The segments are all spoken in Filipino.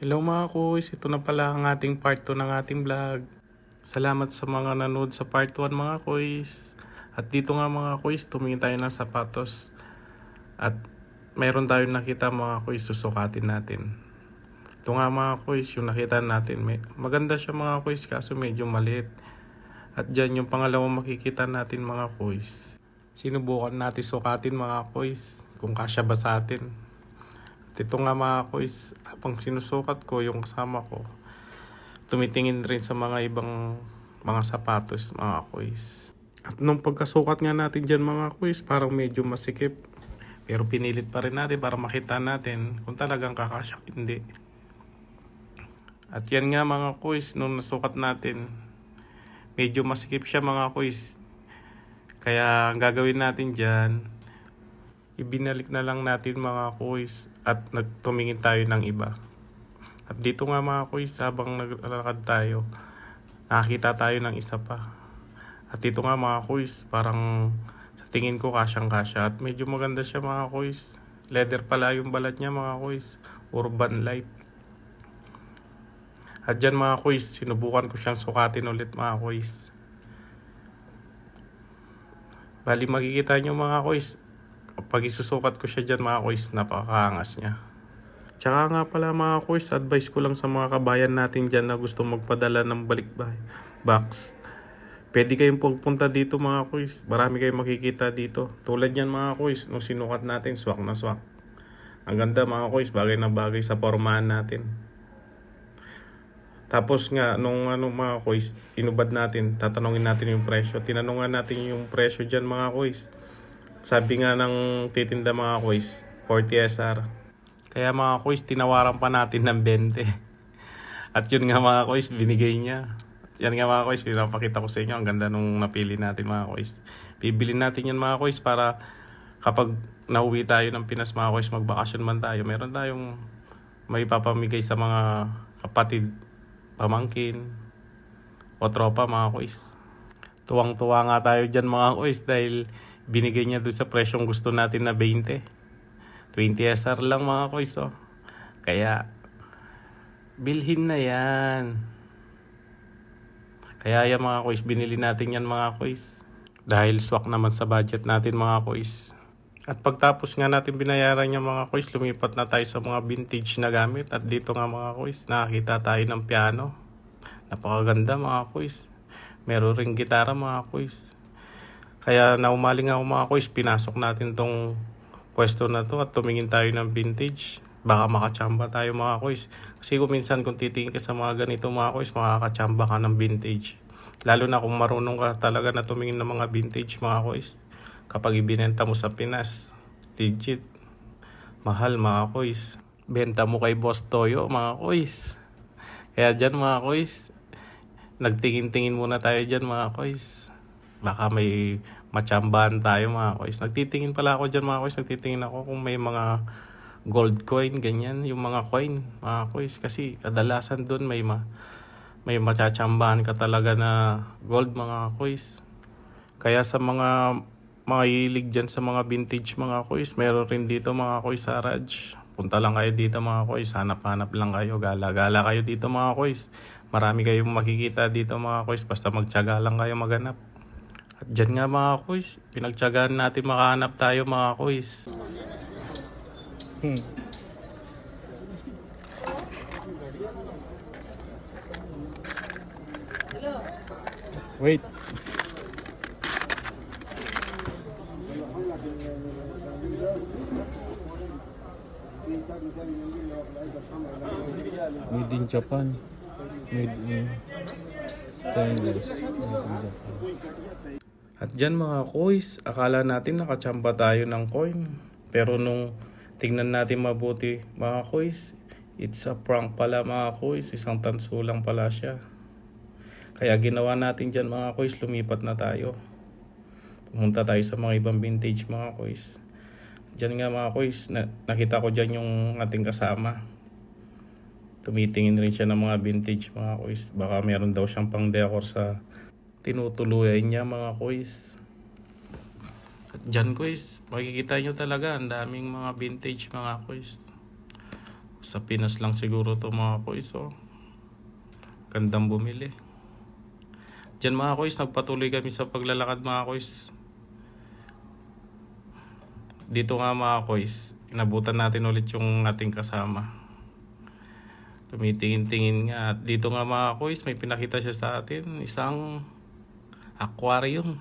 Hello mga kuys, ito na pala ang ating part 2 ng ating vlog. Salamat sa mga nanood sa part 1 mga kuys. At dito nga mga kuys, tumingin tayo ng sapatos. At mayroon tayong nakita mga kuys, susukatin natin. Ito nga mga kuys, yung nakita natin. Maganda siya mga kuys, kaso medyo maliit. At dyan yung pangalawang makikita natin mga kuys. Sinubukan natin sukatin mga kuys, kung kasya ba sa atin. Ito nga mga kuys, habang sinusukat ko yung kasama ko, tumitingin rin sa mga ibang mga sapatos mga kuys. At nung pagkasukat nga natin dyan mga kuys, parang medyo masikip. Pero pinilit pa rin natin para makita natin kung talagang kakasya hindi. At yan nga mga kuys, nung nasukat natin, medyo masikip siya mga kuys. Kaya ang gagawin natin dyan, ibinalik na lang natin mga kuys at nagtumingin tayo ng iba. At dito nga mga kuys, habang naglalakad tayo, nakakita tayo ng isa pa. At dito nga mga kuys, parang sa tingin ko kasyang kasya. At medyo maganda siya mga kuys. Leather pala yung balat niya mga kuys. Urban Light. At dyan mga kuys, sinubukan ko siyang sukatin ulit mga kuys. Bali makikita nyo mga kuys, pag isusukat ko siya dyan mga kuys, napakaangas niya. Tsaka nga pala mga kuys, advice ko lang sa mga kabayan natin dyan na gusto magpadala ng box. Pwede kayong pagpunta dito mga kuys. Marami kayong makikita dito. Tulad yan mga kuys, nung sinukat natin, swak na swak. Ang ganda mga kuys, bagay na bagay sa pormahan natin. Tapos nga, nung mga kuys, inubad natin, tatanungin natin yung presyo. Tinanungan natin yung presyo dyan mga kuys. Sabi nga ng titinda mga kuys, 40 SR. Kaya mga kuys, tinawaran pa natin ng 20. At yun nga mga kuys, binigay niya. Yan nga mga kuys, pinapakita ko sa inyo. Ang ganda nung napili natin mga kuys. Bibili natin yan mga kuys para kapag nauwi tayo ng Pinas mga kuys, magbakasyon man tayo, meron tayong may papamigay sa mga kapatid, pamangkin, o tropa mga kuys. Tuwang-tuwa nga tayo dyan mga kuys dahil binigay niya doon sa presyong gusto natin na 20. 20 SR lang mga kuys oh. Kaya bilhin na yan. Kaya yan mga kuys, binili natin yan mga kuys. Dahil swak naman sa budget natin mga kuys. At pagtapos nga natin binayaran niya mga kuys, lumipat na tayo sa mga vintage na gamit. At dito nga mga kuys, nakakita tayo ng piano. Napakaganda mga kuys. Meron ring gitara mga kuys. Kaya naumaling ako mga kuys, pinasok natin tong pwesto na to at tumingin tayo ng vintage. Baka makachamba tayo mga kuys. Kasi kung minsan kung titingin ka sa mga ganito mga kuys, makakachamba ka ng vintage. Lalo na kung marunong ka talaga na tumingin ng mga vintage mga kuys. Kapag ibinenta mo sa Pinas, legit, mahal mga kuys. Benta mo kay Boss Toyo mga kuys. Kaya dyan mga kuys, nagtingin-tingin muna tayo dyan mga kuys. Baka may machambahan tayo mga kuys. Nagtitingin pala ako dyan mga kuys. Nagtitingin ako kung may mga gold coin, ganyan. Yung mga coin mga kuys. Kasi kadalasan dun may machachambahan ka talaga na gold mga kuys. Kaya sa mga hilig dyan sa mga vintage mga kuys, meron rin dito mga kuys sa Raj. Punta lang kayo dito mga kuys. Hanap-hanap lang kayo. Gala-gala kayo dito mga kuys. Marami kayong makikita dito mga kuys. Basta magtiyaga lang kayo maghanap. At dyan nga mga kuys, pinagtiyagaan natin makahanap tayo mga kuys. Wait. Made in Japan. Made in stainless. Made in Japan. At dyan mga kuys, akala natin nakachamba tayo ng coin. Pero nung tingnan natin mabuti mga kuys, it's a prank pala mga kuys. Isang tanso lang pala siya. Kaya ginawa natin dyan mga kuys, lumipat na tayo. Pumunta tayo sa mga ibang vintage mga kuys. Dyan nga mga kuys, nakita ko dyan yung ating kasama. Tumitingin rin siya ng mga vintage mga kuys. Baka meron daw siyang pang decor sa tinutuluyan niya mga kuys. At dyan kuys, makikita nyo talaga ang daming mga vintage mga kuys. Sa Pinas lang siguro to mga kuys. Oh. Gandang bumili. Diyan mga kuys, nagpatuloy kami sa paglalakad mga kuys. Dito nga mga kuys, inabutan natin ulit yung ating kasama. Tumitingin-tingin nga. At dito nga mga kuys, may pinakita siya sa atin. Isang aquarium.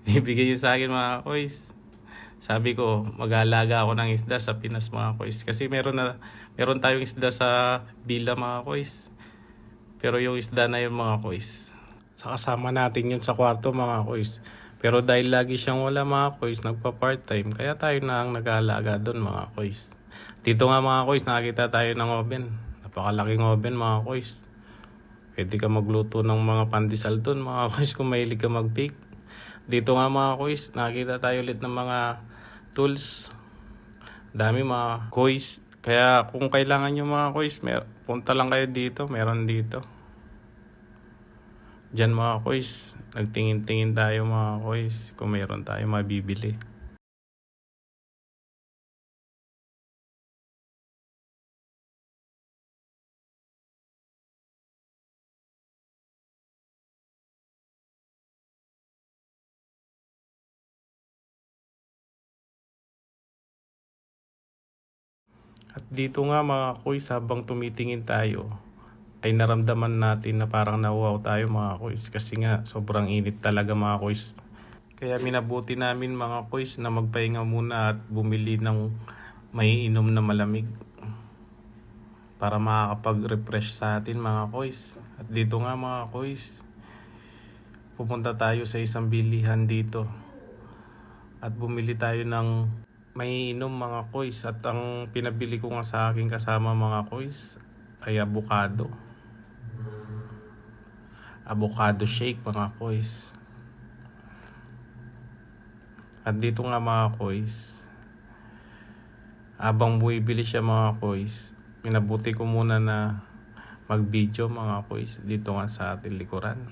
Bibigay niya sa akin mga kuys. Sabi ko, mag-aalaga ako ng isda sa Pinas mga kuys. Kasi meron tayong isda sa Bila mga kuys. Pero yung isda na yun mga kuys, sa kasama natin yun sa kwarto mga kuys. Pero dahil lagi siyang wala mga kuys, nagpa-part-time. Kaya tayo na ang nag-aalaga doon mga kuys. Dito nga mga kuys, nakakita tayo ng oven. Napakalaking oven mga kuys. Pwede ka magluto ng mga pandesal doon mga kuys kung mahilig ka mag-bake. Dito nga mga kuys, nakakita tayo ulit ng mga tools. Dami mga kuys. Kaya kung kailangan nyo mga kuys, punta lang kayo dito. Meron dito. Diyan mga kuys, nagtingin-tingin tayo mga kuys kung meron tayo mabibili. At dito nga mga kuys, habang tumitingin tayo, ay naramdaman natin na parang nauwaw tayo mga kuys. Kasi nga, sobrang init talaga mga kuys. Kaya minabuti namin mga kuys na magpahinga muna at bumili ng maiinom na malamig. Para makakapag-refresh sa atin mga kuys. At dito nga mga kuys, pupunta tayo sa isang bilihan dito. At bumili tayo ng maiinom mga kuys. At ang pinabili ko nga sa aking kasama mga kuys ay avocado. Avocado shake mga kuys. At dito nga mga kuys, abang buibili siya mga kuys, minabuti ko muna na mag-video mga kuys dito nga sa ating likuran.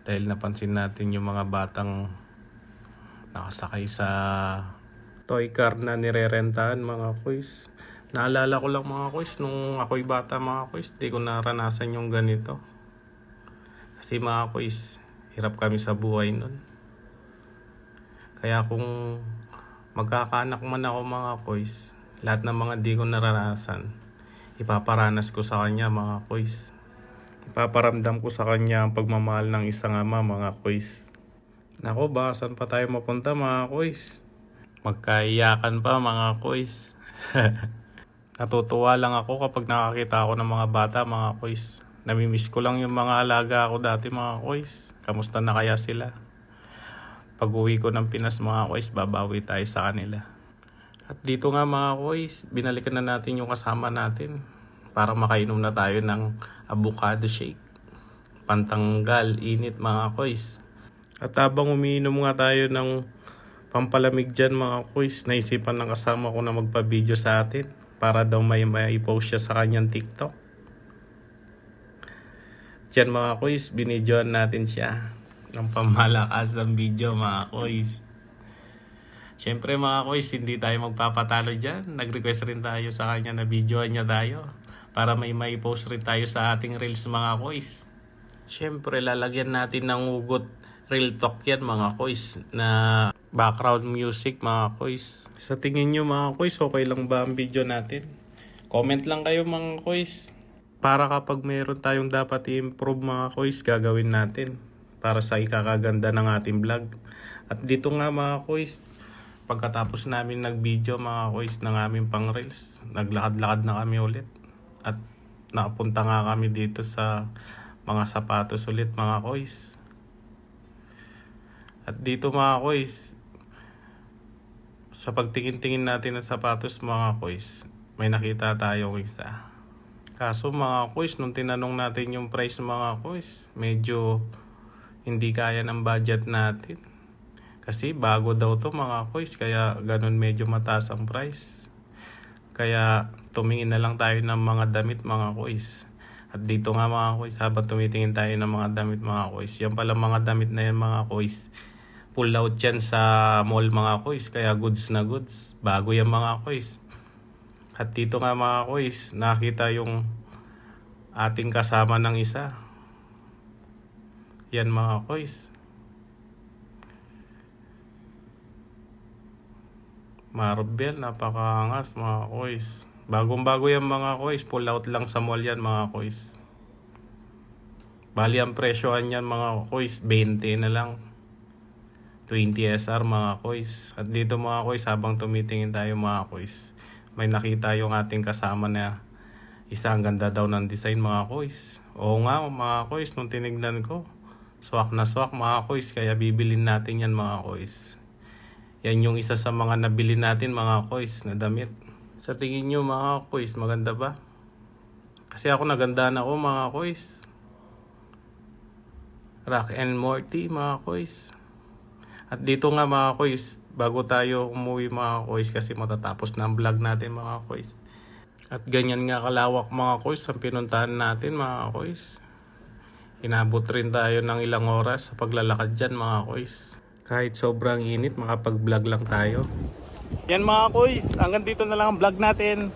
Dahil napansin natin yung mga batang nakasakay sa toy car na nirerentahan mga kuys. Naalala ko lang mga kuys, nung ako'y bata mga kuys, di ko naranasan yung ganito. Kasi mga kuys, hirap kami sa buhay nun. Kaya kung magkakaanak man ako mga kuys, lahat ng mga di ko naranasan, ipaparanas ko sa kanya mga kuys. Ipaparamdam ko sa kanya ang pagmamahal ng isang ama mga kuys. Nako, baka saan pa tayo mapunta mga kuys? Magkaiyakan pa mga kuys. Natutuwa lang ako kapag nakakita ako ng mga bata mga kuys. Namimiss ko lang yung mga alaga ako dati mga kuys. Kamusta na kaya sila? Pag uwi ko ng Pinas mga kuys, babawi tayo sa kanila. At dito nga mga kuys, binalikan na natin yung kasama natin para makainom na tayo ng avocado shake. Pantanggal, init mga kuys. At habang umiinom nga tayo ng pampalamig dyan mga kuys, naisipan ng kasama ko na magpa-video sa atin para daw may post siya sa kanyang TikTok. Diyan mga kuys, binidyoan natin siya ng pamalakas ng video mga kuys. Siyempre mga kuys, hindi tayo magpapatalo dyan. Nag-request rin tayo sa kanya na videoan niya tayo para may post rin tayo sa ating reels mga kuys. Siyempre lalagyan natin ng ugot real talk yan mga kuys na background music mga kuys. Sa tingin nyo mga kuys, okay lang ba ang video natin? Comment lang kayo mga kuys. Para kapag mayroon tayong dapat i-improve mga kuys, gagawin natin para sa ikakaganda ng ating vlog. At dito nga mga kuys, pagkatapos namin nag-video mga kuys ng aming pang reels, naglakad-lakad na kami ulit. At nakapunta nga kami dito sa mga sapatos ulit mga kuys. At dito mga kuys, sa pagtingin-tingin natin ng sapatos mga kuys, may nakita tayong isa. Kaso mga kuys, nung tinanong natin yung price mga kuys, medyo hindi kaya ng budget natin. Kasi bago daw to mga kuys, kaya ganun medyo mataas ang price. Kaya tumingin na lang tayo ng mga damit mga kuys. At dito nga mga kuys, habang tumitingin tayo ng mga damit mga kuys, yan pala mga damit na yan mga kuys, pull out yan sa mall mga kuys, kaya goods na goods. Bago yan mga kuys. At dito nga mga kois, nakita yung ating kasama ng isa. Yan mga kois. Marvel, napakaangas mga kois. Bagong-bago yan mga kois, pull out lang sa mall yan mga kois. Bali ang presyohan yan mga kois, 20 na lang. 20 SR mga kois. At dito mga kois, habang tumitingin tayo mga kois, may nakita yung ating kasama na isa, ang ganda daw ng design mga kois. Oo nga mga kois, nung tinignan ko, swak na swak mga kois, kaya bibilin natin yan mga kois. Yan yung isa sa mga nabili natin mga kois na damit. Sa tingin nyo mga kois, maganda ba? Kasi ako nagandaan ako mga kois. Rock and Morty mga kois. At dito nga mga kois, bago tayo umuwi mga kois, kasi matatapos na ang vlog natin mga kois. At ganyan nga kalawak mga kois ang pinuntahan natin mga kois. Inabot rin tayo ng ilang oras sa paglalakad dyan mga kois. Kahit sobrang init, makapag-vlog lang tayo. Yan mga kois, hanggang dito na lang ang vlog natin.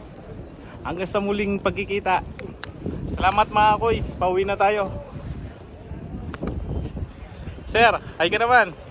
Hanggang sa muling pagkikita. Salamat mga kois, pauwi na tayo. Sir, ay ka naman.